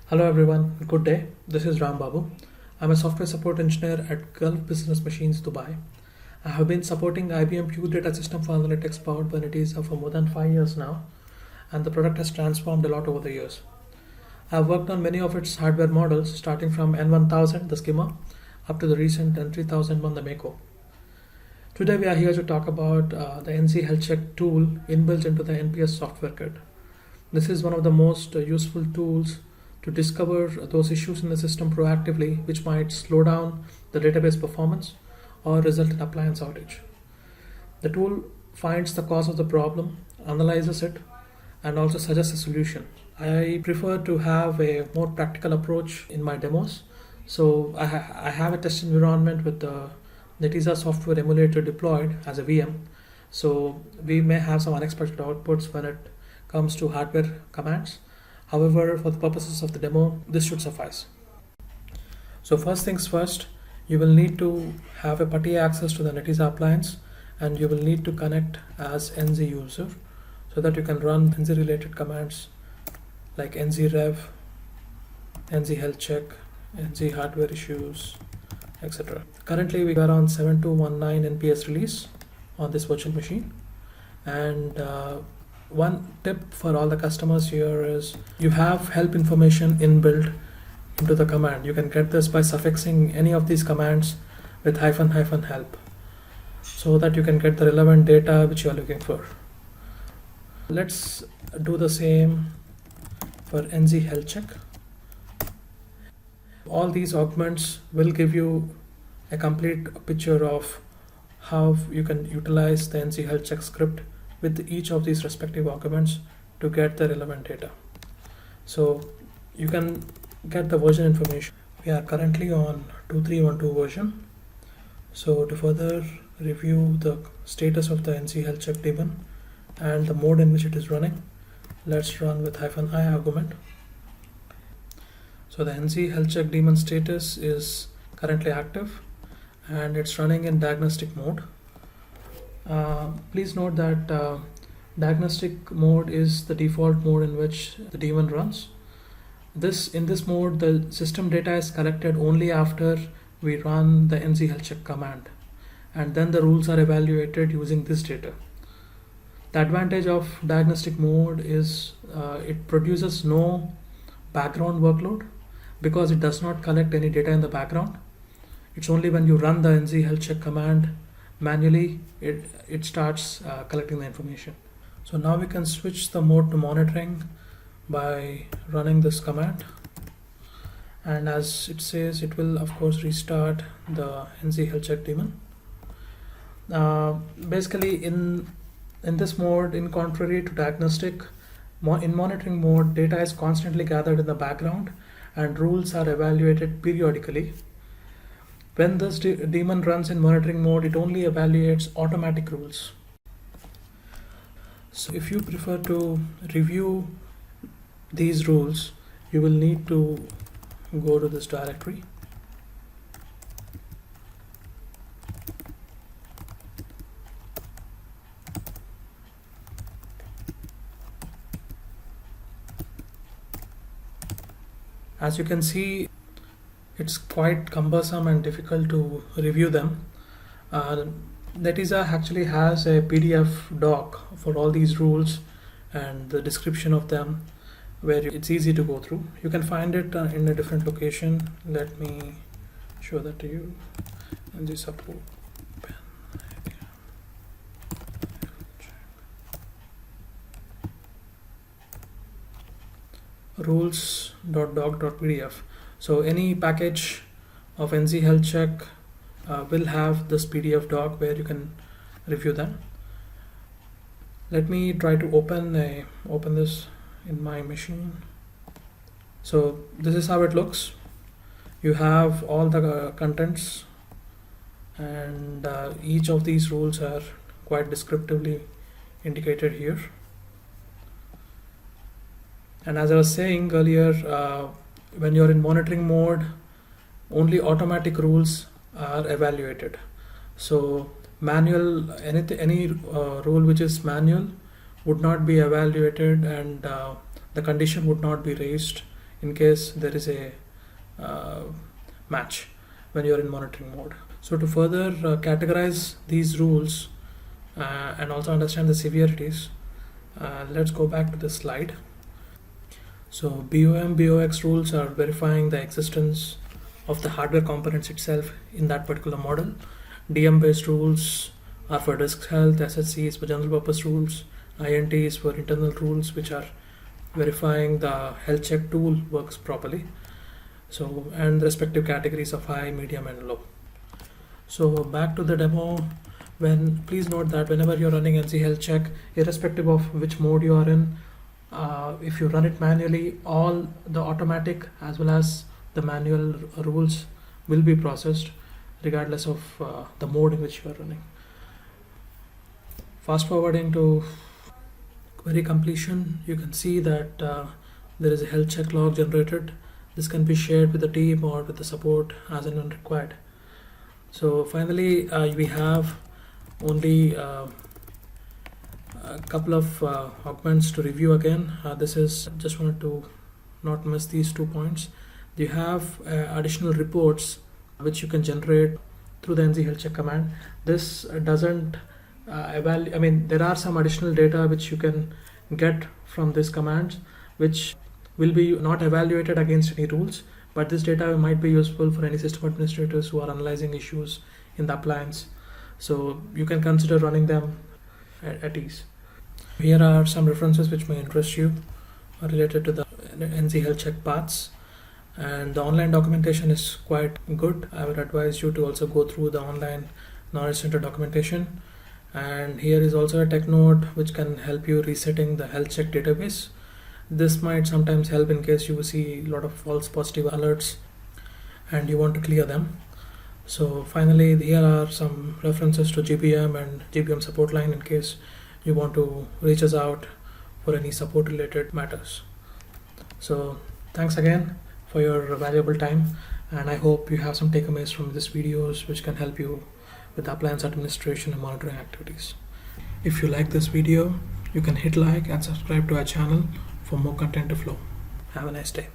Hello everyone, good day. This is Ram Babu. I'm a software support engineer at Gulf Business Machines, Dubai. I have been supporting IBM Q Data System for Analytics powered by Netezza for more than 5 years now, and the product has transformed a lot over the years. I've worked on many of its hardware models, starting from N1000, the skimmer, up to the recent N3001, the Mako. Today we are here to talk about the NZ Health Check tool inbuilt into the NPS software kit. This is one of the most useful tools to discover those issues in the system proactively, which might slow down the database performance or result in appliance outage. The tool finds the cause of the problem, analyzes it, and also suggests a solution. I prefer to have a more practical approach in my demos. So I have a test environment with the Netezza software emulator deployed as a VM. So we may have some unexpected outputs when it comes to hardware commands. However, for the purposes of the demo, this should suffice. So first things first, you will need to have a PuTTY access to the Netezza appliance, and you will need to connect as NZ user so that you can run NZ related commands like NZRev, NZ Health Check, NZ hardware issues, etc. Currently we are on 7.2.19 NPS release on this virtual machine, and one tip for all the customers here is you have help information inbuilt into the command. You can get this by suffixing any of these commands with --help so that you can get the relevant data which you are looking for. Let's do the same for NZ Health Check. All these augments will give you a complete picture of how you can utilize the NZ Health Check script with each of these respective arguments to get the relevant data. So you can get the version information. We are currently on 2.3.12 version. So to further review the status of the NZ Health Check daemon and the mode in which it is running, let's run with -i argument. So the NZ Health Check daemon status is currently active and it's running in diagnostic mode. Please note that diagnostic mode is the default mode in which the daemon runs. In this mode, the system data is collected only after we run the NZ Health Check command, and then the rules are evaluated using this data. The advantage of diagnostic mode is it produces no background workload because it does not collect any data in the background. It's only when you run the NZ Health Check command manually it starts collecting the information. So now we can switch the mode to monitoring by running this command, and as it says, it will of course restart the NZ Health Check daemon. Basically in this mode, in contrary to diagnostic, in monitoring mode, data is constantly gathered in the background and rules are evaluated periodically. When this daemon runs in monitoring mode, it only evaluates automatic rules. So if you prefer to review these rules, you will need to go to this directory. As you can see, it's quite cumbersome and difficult to review them. Netezza actually has a PDF doc for all these rules and the description of them, where it's easy to go through. You can find it in a different location. Let me show that to you. And this support rules.doc.pdf. So any package of NZ Health Check will have this PDF doc where you can review them. Let me try to open this in my machine. So this is how it looks. You have all the contents, and each of these rules are quite descriptively indicated here. And as I was saying earlier, when you're in monitoring mode, only automatic rules are evaluated. So manual, any rule which is manual would not be evaluated, and the condition would not be raised in case there is a match when you're in monitoring mode. So to further categorize these rules and also understand the severities, let's go back to the slide. So BOM, BOX rules are verifying the existence of the hardware components itself in that particular model. DM based rules are for disk health, SHC is for general purpose rules, INT is for internal rules which are verifying the health check tool works properly. So, and the respective categories of high, medium and low. So back to the demo. Please note that whenever you're running NC Health Check, irrespective of which mode you are in, if you run it manually, all the automatic as well as the manual rules will be processed regardless of the mode in which you are running. Fast forwarding to query completion, you can see that there is a health check log generated. This can be shared with the team or with the support as and when required. So finally, we have only a couple of augments to review again. This is just wanted to not miss these 2 points. You have additional reports which you can generate through the NC Health Check command. This doesn't there are some additional data which you can get from this command which will be not evaluated against any rules, but this data might be useful for any system administrators who are analyzing issues in the appliance. So you can consider running them at ease. Here are some references which may interest you related to the NC Health Check paths, and the online documentation is quite good. I would advise you to also go through the online knowledge center documentation. And here is also a tech note which can help you resetting the health check database. This might sometimes help in case you see a lot of false positive alerts and you want to clear them. So finally, here are some references to GBM and GBM support line in case you want to reach us out for any support related matters. So thanks again for your valuable time, and I hope you have some takeaways from these videos which can help you with appliance administration and monitoring activities. If you like this video, you can hit like and subscribe to our channel for more content to flow. Have a nice day.